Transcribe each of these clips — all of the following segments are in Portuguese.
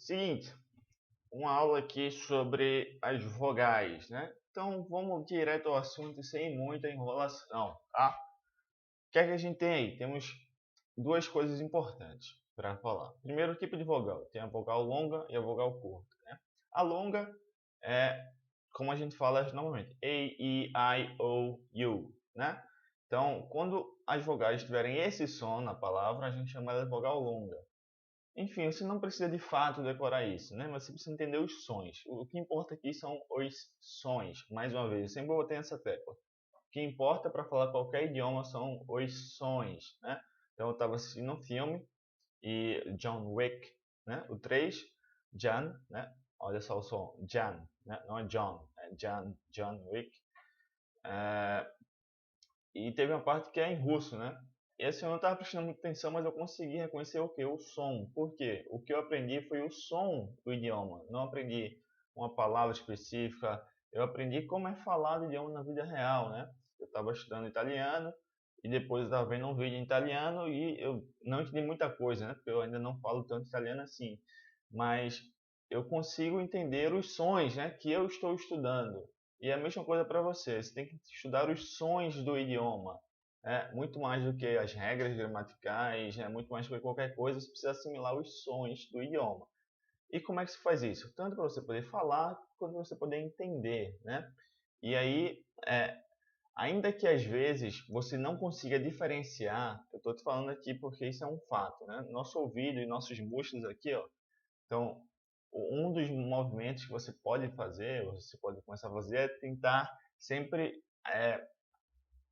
Seguinte, uma aula aqui sobre as vogais, né? Então vamos direto ao assunto sem muita enrolação, tá? O que é que a gente tem aí? Temos duas coisas importantes para falar. Primeiro tipo de vogal, tem a vogal longa e a vogal curta, né? A longa é como a gente fala normalmente, A, E, I, O, U, né? Então, quando as vogais tiverem esse som na palavra, a gente chama ela de vogal longa. Enfim, você não precisa de fato decorar isso, né? Mas você precisa entender os sons. O que importa aqui são os sons. Mais uma vez, eu sempre vou ter essa tecla. O que importa para falar qualquer idioma são os sons, né? Então eu estava assistindo um filme e John Wick, né? O 3, Jan, né? Olha só o som, Jan, né? Não é John, é Jan, John Wick. E teve uma parte que é em russo, né? E assim, eu não estava prestando muita atenção, mas eu consegui reconhecer o que? O som. Por quê? O que eu aprendi foi o som do idioma. Não aprendi uma palavra específica. Eu aprendi como é falado o idioma na vida real, né? Eu estava estudando italiano e depois eu estava vendo um vídeo em italiano e eu não entendi muita coisa, né? Porque eu ainda não falo tanto italiano assim. Mas eu consigo entender os sons, né? Que eu estou estudando. E é a mesma coisa para você. Você tem que estudar os sons do idioma. Muito mais do que as regras gramaticais, muito mais do que qualquer coisa, você precisa assimilar os sons do idioma. E como é que se faz isso? Tanto para você poder falar, quanto para você poder entender, né? E aí, ainda que às vezes você não consiga diferenciar, eu estou te falando aqui porque isso é um fato, né? Nosso ouvido e nossos músculos aqui, ó, então, um dos movimentos que você pode fazer, você pode começar a fazer, é tentar sempre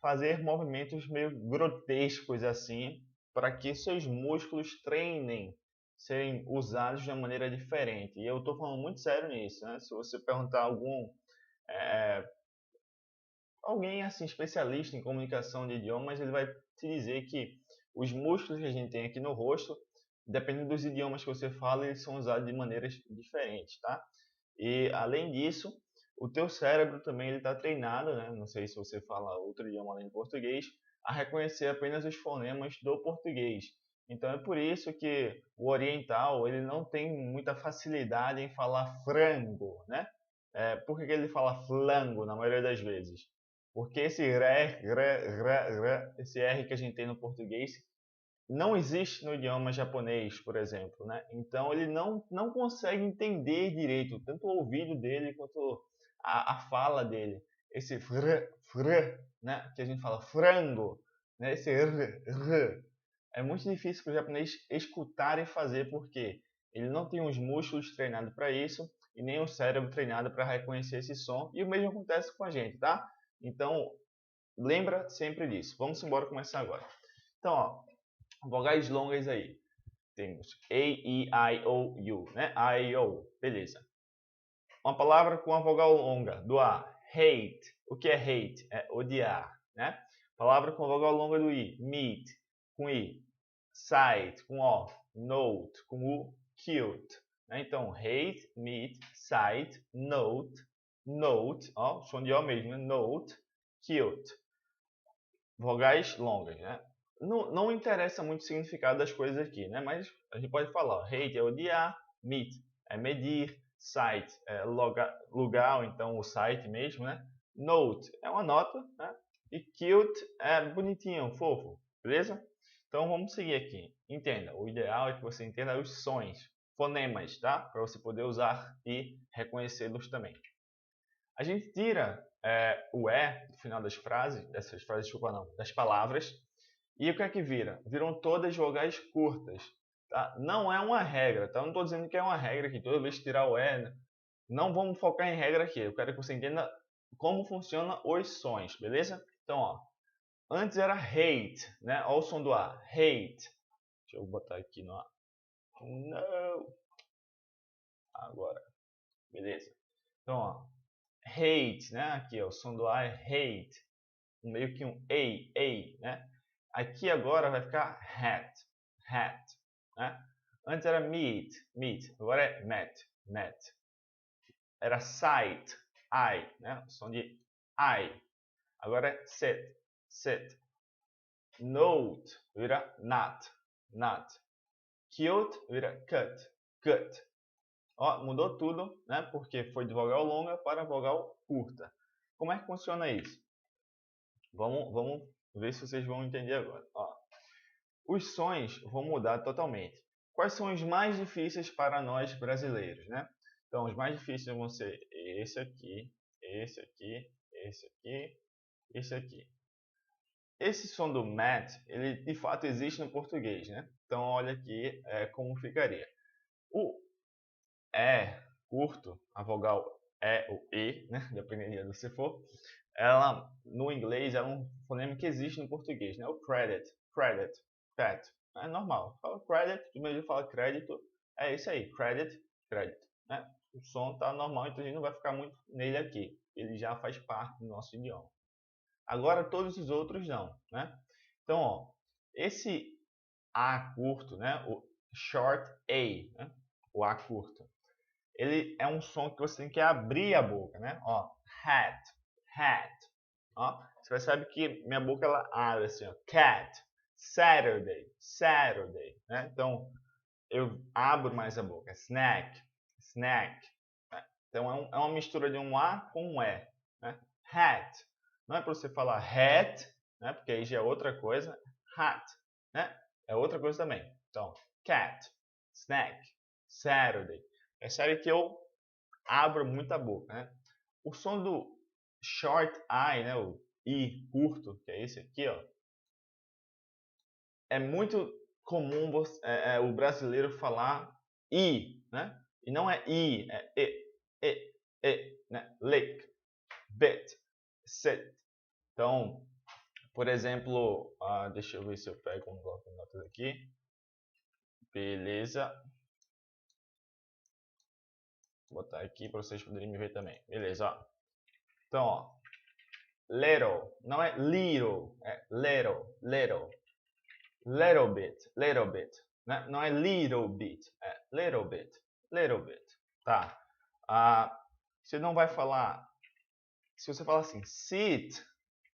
fazer movimentos meio grotescos assim, para que seus músculos treinem serem usados de uma maneira diferente. E eu estou falando muito sério nisso, né? Se você perguntar a alguém assim especialista em comunicação de idiomas, ele vai te dizer que os músculos que a gente tem aqui no rosto, dependendo dos idiomas que você fala, eles são usados de maneiras diferentes, tá? E além disso, o teu cérebro também ele está treinado, né? Não sei se você fala outro idioma além do português, a reconhecer apenas os fonemas do português. Então é por isso que o oriental ele não tem muita facilidade em falar frango, né? Por que ele fala flango na maioria das vezes? Porque esse esse R que a gente tem no português não existe no idioma japonês, por exemplo, né? Então ele não consegue entender direito tanto o ouvido dele quanto a fala dele. Esse né? Que a gente fala frango, né? Esse é muito difícil para o japonês escutar e fazer porque ele não tem os músculos treinados para isso e nem o cérebro treinado para reconhecer esse som. E o mesmo acontece com a gente, tá? Então lembra sempre disso. Vamos embora começar agora. Então, ó, vogais longas aí. Temos A, E, I, O, U, né? I, O, beleza. Uma palavra com a vogal longa, do A, hate. O que é hate? É odiar, né? Palavra com a vogal longa do I, meet, com I. Sight, com O. Note, com U. Cute. Né? Então, hate, meet, sight, note, ó, som de O mesmo, né? Note, cute. Vogais longas, né? Não interessa muito o significado das coisas aqui, né? Mas a gente pode falar, ó, hate é odiar, meet é medir, site é lugar, ou então o site mesmo, né? Note é uma nota, né? E cute é bonitinho, fofo, beleza? Então vamos seguir aqui. Entenda, o ideal é que você entenda os sons, fonemas, tá? Para você poder usar e reconhecê-los também. A gente tira o E do final das frases, desculpa não, das palavras, e o que é que vira? Viram todas vogais curtas. Tá? Não é uma regra, tá? Eu não estou dizendo que é uma regra que toda vez que tirar o E, né? Não vamos focar em regra aqui. Eu quero que você entenda como funciona os sons, beleza? Então, ó, antes era hate, né? Olha o som do A, hate. Deixa eu botar aqui no A. Não. Agora, beleza? Então, ó, hate, né? Aqui, ó, o som do A é hate. Meio que um A, né? Aqui agora vai ficar hat, né? Antes era meet, agora é met. Era sight, eye, né? O som de I. Agora é sit. Note vira not. Cute vira cut. Ó, mudou tudo, né? Porque foi de vogal longa para vogal curta. Como é que funciona isso? Vamos ver se vocês vão entender agora. Ó, os sons vão mudar totalmente. Quais são os mais difíceis para nós brasileiros, né? Então, os mais difíceis vão ser esse aqui, esse aqui, esse aqui, esse aqui. Esse som do mat, ele de fato existe no português, né? Então, olha aqui como ficaria. O E curto, a vogal E ou E, né? Dependendo de onde você for, ela, no inglês, é um fonema que existe no português, né? O credit, credit. É normal. Fala credit, do mesmo jeito fala crédito, é isso aí, credit, né? O som tá normal, então a gente não vai ficar muito nele aqui. Ele já faz parte do nosso idioma. Agora todos os outros não, né? Então, ó, esse A curto, né? O short A, né? O A curto. Ele é um som que você tem que abrir a boca, né? Ó, hat. Ó, você percebe que minha boca ela abre assim, ó. Cat, Saturday, né? Então eu abro mais a boca. Snack. Né? Então é uma mistura de um A com um E, né? Hat. Não é para você falar hat, né? Porque aí já é outra coisa. Hat, né? É outra coisa também. Então, cat, snack, Saturday. Percebe que eu abro muita boca, né? O som do short I, né? O I curto, que é esse aqui, ó. É muito comum o brasileiro falar I, né? E não é I, é né? Lick, bit, sit. Então, por exemplo, deixa eu ver se eu pego um bloco de notas aqui. Beleza. Vou botar aqui para vocês poderem me ver também. Beleza, ó. Então, ó. Little, não é little, é little. Little bit. Né? Não é little bit, é little bit. Tá. Você não vai falar. Se você falar assim, sit,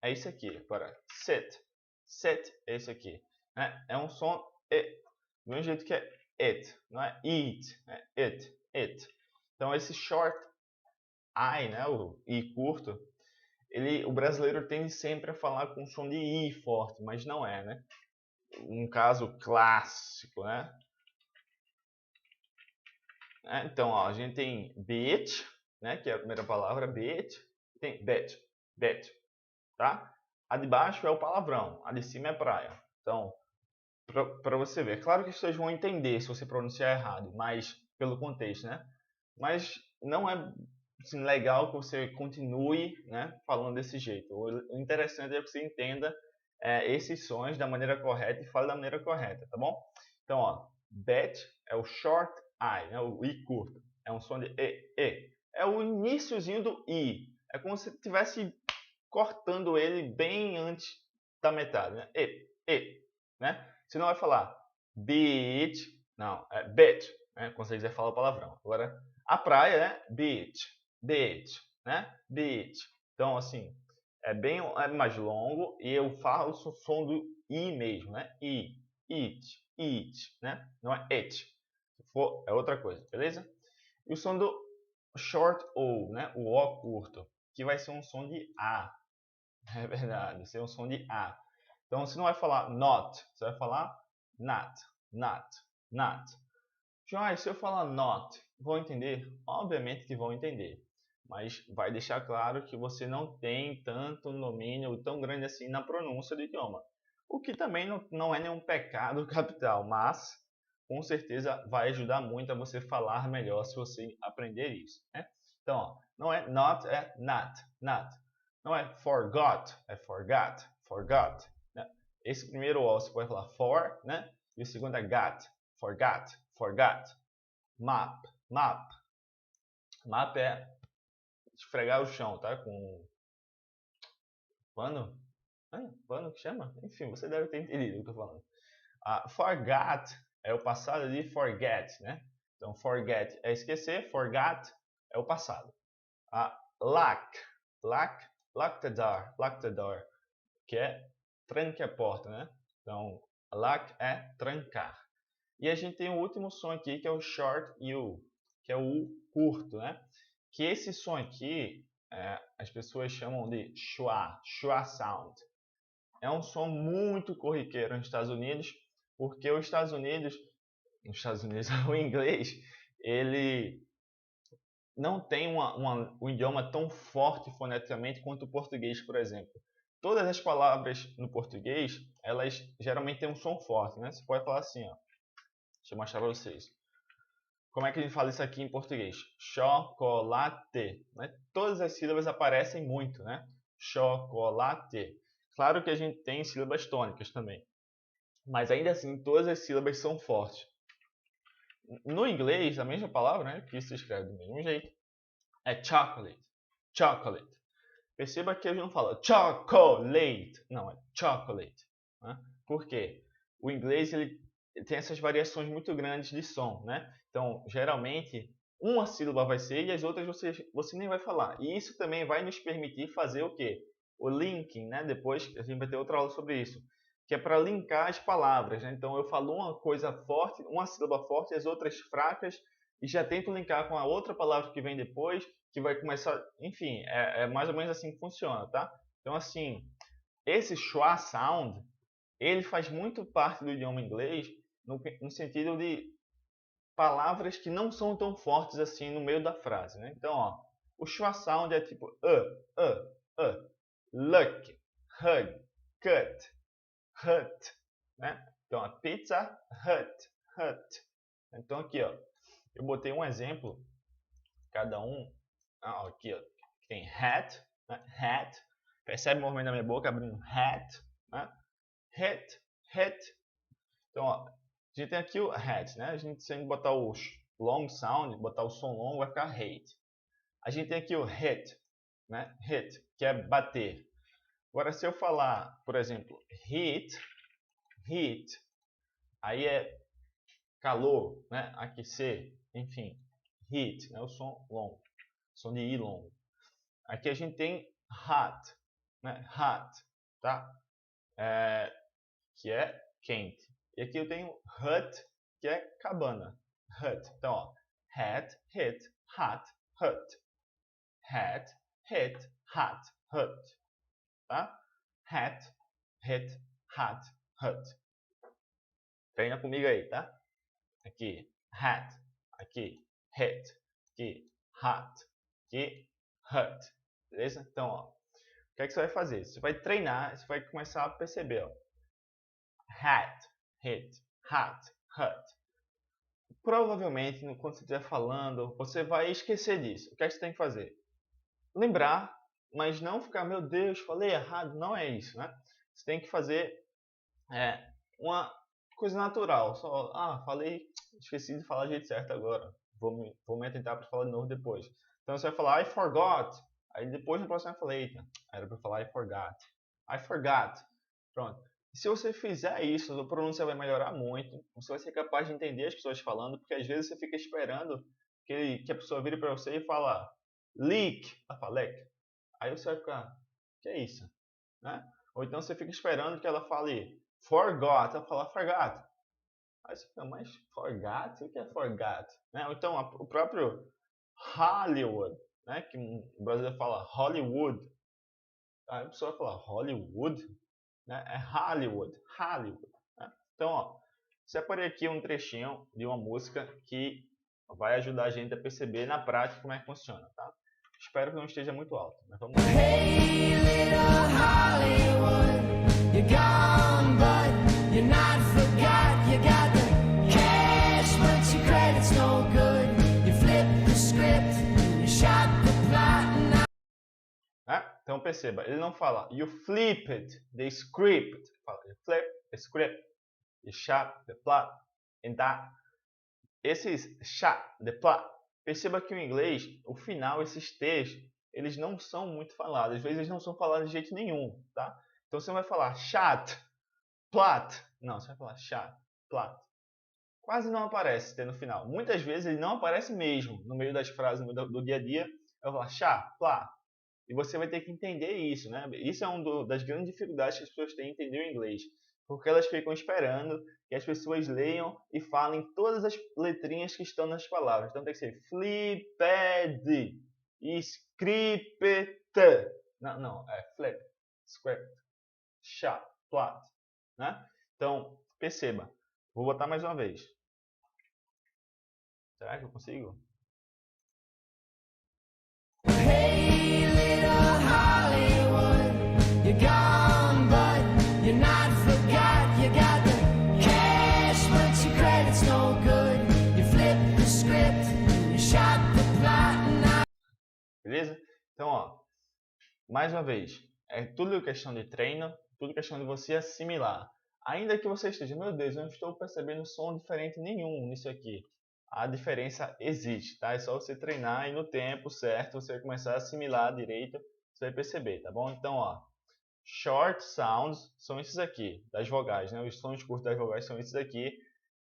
é isso aqui. Agora, sit é isso aqui. Né? É um som E. Do mesmo jeito que é it, não é eat, é it. Então, esse short I, né? O I curto, o brasileiro tende sempre a falar com som de I forte, mas não é, né? Um caso clássico, né? Então, ó, a gente tem beach, né? Que é a primeira palavra, beach. Tem bet, tá? A de baixo é o palavrão, a de cima é praia. Então, para você ver, claro que vocês vão entender se você pronunciar errado, mas pelo contexto, né? Mas não é assim, legal que você continue, né, falando desse jeito. O interessante é que você entenda esses sons da maneira correta e fale da maneira correta, tá bom? Então, ó, bet é o short I, né, o I curto. É um som de E. É o iniciozinho do I. É como se estivesse cortando ele bem antes da metade, né? Né? Você não vai falar beach, não, é bet, né? Quando você quiser falar o palavrão. Agora, a praia é beach, né? Beach. Então, assim, é mais longo e eu falo o som do I mesmo, né? I, it, né? Não é it. Se for, é outra coisa, beleza? E o som do short O, né? O O curto, que vai ser um som de A. É verdade, vai ser um som de A. Então, você não vai falar not, você vai falar not. João, se eu falar not, vão entender? Obviamente que vão entender. Mas vai deixar claro que você não tem tanto domínio tão grande assim na pronúncia do idioma. O que também não é nenhum pecado capital, mas com certeza vai ajudar muito a você falar melhor se você aprender isso. Né? Então, ó, não é not, é not. Não é forgot, é forgot. Né? Esse primeiro O você pode falar for, né? E o segundo é got, forgot. Map. Map é esfregar o chão, tá? Com pano. Pano que chama? Enfim, você deve ter entendido o que eu tô falando. Forgot é o passado de forget, né? Então, forget é esquecer, forgot é o passado. Lock the door, que é tranque a porta, né? Então, lock é trancar. E a gente tem o último som aqui, que é o short U, que é o U curto, né? Que esse som aqui, as pessoas chamam de schwa sound. É um som muito corriqueiro nos Estados Unidos, porque os Estados Unidos, o inglês, ele não tem um idioma tão forte foneticamente quanto o português, por exemplo. Todas as palavras no português, elas geralmente têm um som forte, né? Você pode falar assim, ó. Deixa eu mostrar para vocês. Como é que a gente fala isso aqui em português? Chocolate, né? Todas as sílabas aparecem muito, né? Chocolate. Claro que a gente tem sílabas tônicas também, mas ainda assim todas as sílabas são fortes. No inglês, a mesma palavra, né, que se escreve do mesmo jeito, é chocolate, chocolate. Perceba que a gente não fala chocolate, não, é chocolate. Né? Por quê? O inglês ele tem essas variações muito grandes de som, né? Então, geralmente, uma sílaba vai ser e as outras você nem vai falar. E isso também vai nos permitir fazer o quê? O linking, né? Depois a gente vai ter outra aula sobre isso, que é para linkar as palavras, né? Então, eu falo uma coisa forte, uma sílaba forte e as outras fracas, e já tento linkar com a outra palavra que vem depois, que vai começar... Enfim, é mais ou menos assim que funciona, tá? Então, assim, esse schwa sound, ele faz muito parte do idioma inglês no sentido de palavras que não são tão fortes assim no meio da frase, né? Então, ó, o schwa sound é tipo look, hug, cut, hut, né? Então, a Pizza Hut. Então, aqui, ó, eu botei um exemplo, cada um, aqui, ó, tem hat, né? Hat, percebe o movimento da minha boca abrindo hat, né? Hit. Então, ó, a gente tem aqui o hat, né? A gente, se a gente botar o long sound, botar o som longo, vai ficar hate. A gente tem aqui o hit, né? Hit, que é bater. Agora, se eu falar, por exemplo, heat, aí é calor, né? Aquecer, enfim, heat, né? O som longo, som de i longo. Aqui a gente tem hot, né? Hot, tá? Que é quente. E aqui eu tenho hut, que é cabana. Hut. Então, ó, hat, hit, hot, hut. Hat, hit, hot, hut. Tá? Hat, hit, hot, hut. Treina comigo aí, tá? Aqui, hat. Aqui, hit. Aqui, hot. Aqui, hut. Beleza? Então, ó, o que é que você vai fazer? Você vai treinar, você vai começar a perceber, ó. Hat, hit, hot, hut. Provavelmente, quando você estiver falando, você vai esquecer disso. O que é que você tem que fazer? Lembrar, mas não ficar, meu Deus, falei errado. Não é isso, né? Você tem que fazer uma coisa natural. Só, falei, esqueci de falar do jeito certo agora. Vou me atentar para falar de novo depois. Então você vai falar, I forgot. Aí depois na próxima eu falei, eita, era para falar I forgot. I forgot. Pronto. Se você fizer isso, a pronúncia vai melhorar muito. Você vai ser capaz de entender as pessoas falando, porque às vezes você fica esperando que a pessoa vire para você e fala leak. Ela fala leak. Aí você vai ficar, que é isso? Né? Ou então você fica esperando que ela fale forgot. Ela fala forgot. Aí você fica, mas forgot? O que é forgot? Né? Ou então o próprio Hollywood, né? Que o brasileiro fala Hollywood. Aí a pessoa fala Hollywood? Né? É Hollywood. Né? Então, ó, separei aqui um trechinho de uma música que vai ajudar a gente a perceber na prática como é que funciona, tá? Espero que não esteja muito alto, mas vamos lá. Hey, little Hollywood, you're gone, but you're not forgot. You got the cash, but your credit's no good. You flip the script, you shot the plot. Então perceba, ele não fala you flipped the script, ele fala you flip the script, you shot the plot, and that. Esses shot the plot, perceba que o inglês, o final, esses T's, eles não são muito falados, às vezes eles não são falados de jeito nenhum, tá? Então você não vai falar shot, plot, não, você vai falar shot, plot. Quase não aparece T no final, muitas vezes ele não aparece mesmo no meio das frases do dia a dia, eu vou falar shot, plot. E você vai ter que entender isso, né? Isso é uma das grandes dificuldades que as pessoas têm em entender o inglês. porque elas ficam esperando que as pessoas leiam e falem todas as letrinhas que estão nas palavras. Então tem que ser flipped, script. Não, é flip, script, shot, plot, né? Então, perceba. Vou botar mais uma vez. Será que eu consigo? Hey, little Hollywood, you're gone, but you're not forgot. You got the cash, but your credit's no good. You flip the script, you shot the plot. Beleza? Então, ó, mais uma vez, é tudo questão de treino, tudo questão de você assimilar. Ainda que você esteja, meu Deus, eu não estou percebendo som diferente nenhum nisso aqui. A diferença existe, tá? É só você treinar e no tempo certo você vai começar a assimilar direito, você vai perceber, tá bom? Então, ó, short sounds são esses aqui, das vogais, né? Os sons curtos das vogais são esses aqui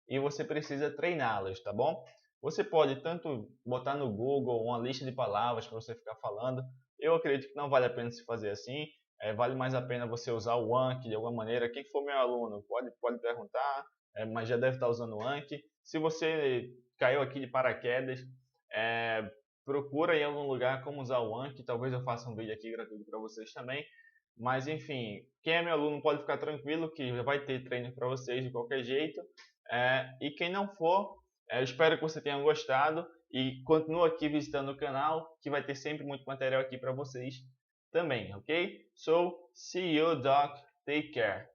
e você precisa treiná-los, tá bom? Você pode tanto botar no Google uma lista de palavras para você ficar falando. Eu acredito que não vale a pena se fazer assim. Vale mais a pena você usar o Anki de alguma maneira. Quem for meu aluno pode perguntar, mas já deve estar usando o Anki. Se você caiu aqui de paraquedas, procura em algum lugar como usar o Anki. Talvez eu faça um vídeo aqui gratuito para vocês também. Mas enfim, quem é meu aluno pode ficar tranquilo que vai ter treino para vocês de qualquer jeito. E quem não for, eu espero que você tenha gostado e continue aqui visitando o canal, que vai ter sempre muito material aqui para vocês também, ok? So, see you, doc. Take care.